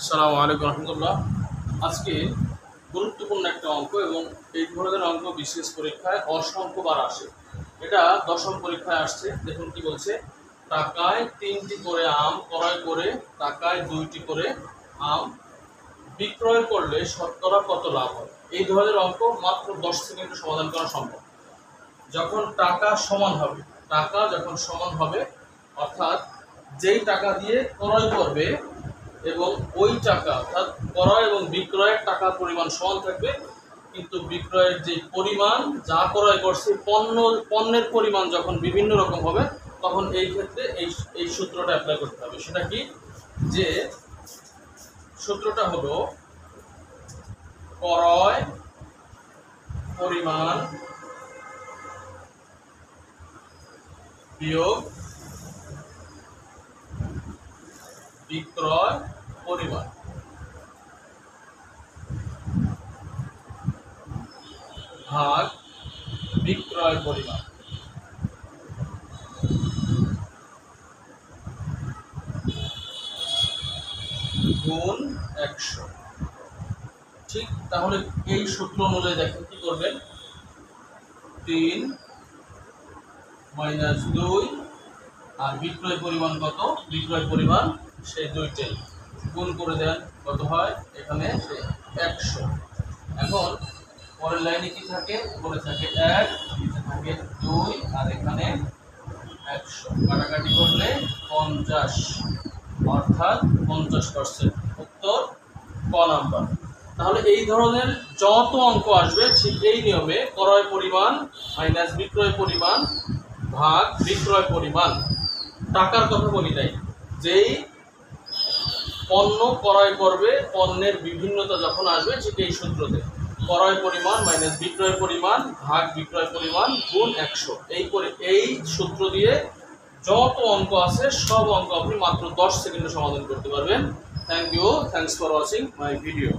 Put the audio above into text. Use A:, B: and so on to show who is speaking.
A: আসসালামু আলাইকুম রহমতুল্লাহ। আজকে গুরুত্বপূর্ণ একটা অঙ্ক এবং এই ধরনের অঙ্ক বিশেষ পরীক্ষায় অসংখ্যবার আসে। এটা দশম পরীক্ষায় আসছে। দেখুন কি বলছে, টাকায় 3টি করে আম ক্রয় করে টাকায় 2টি করে আম বিক্রয় করলে শতকরা কত লাভ হয়। এই ধরনের অঙ্ক মাত্র 10 সেকেন্ডে সমাধান করা সম্ভব। যখন টাকা যখন সমান হবে, অর্থাৎ যেই টাকা দিয়ে ক্রয় করবে এবং ওই টাকা অর্থাৎ ক্রয় এবং বিক্রয়ের টাকার পরিমাণ সমান থাকবে, কিন্তু বিক্রয়ের যে পরিমাণ যা ক্রয় করছে পণ্যের পরিমাণ যখন বিভিন্ন রকম হবে, তখন এই ক্ষেত্রে এই সূত্রটা অ্যাপ্লাই করতে হবে। সেটা কি, যে সূত্রটা হলো ক্রয় পরিমাণ বিয়োগ বিক্রয় পরিমাণ ভাগ বিক্রয় পরিমাণ গুণ 100। ঠিক, তাহলে এই সূত্র অনুযায়ী দেখেন কি করবেন, 3 - 2 আর বিক্রয় পরিমাণ কত, বিক্রয় পরিমাণ সেই দুইটাই গুণ করে দেন, কত হয় এখানে 100। এখন পরের লাইনে কি থাকে, উপরে থাকে 1, নিচে থাকে 2 আর এখানে 100। কাটাকাটি করলে 50, অর্থাৎ 50%। উত্তর ক নাম্বার। তাহলে এই ধরনের যত অঙ্ক আসবে ঠিক এই নিয়মে ক্রয় পরিমাণ মাইনাস বিক্রয় পরিমাণ ভাগ বিক্রয় পরিমাণ। টাকার কথা বলি নাই, যেই পণ্য ক্রয় করবে পণ্যের বিভিন্নতা যখন আসবে ঠিক এই সূত্রতে ক্রয় পরিমাণ মাইনাস বিক্রয় পরিমাণ ভাগ বিক্রয় পরিমাণ গুণ 100। এই সূত্র দিয়ে যত অঙ্ক আছে সব অঙ্ক আপনি মাত্র 10 সেকেন্ডে সমাধান করতে পারবেন। Thank you, thanks for watching my video.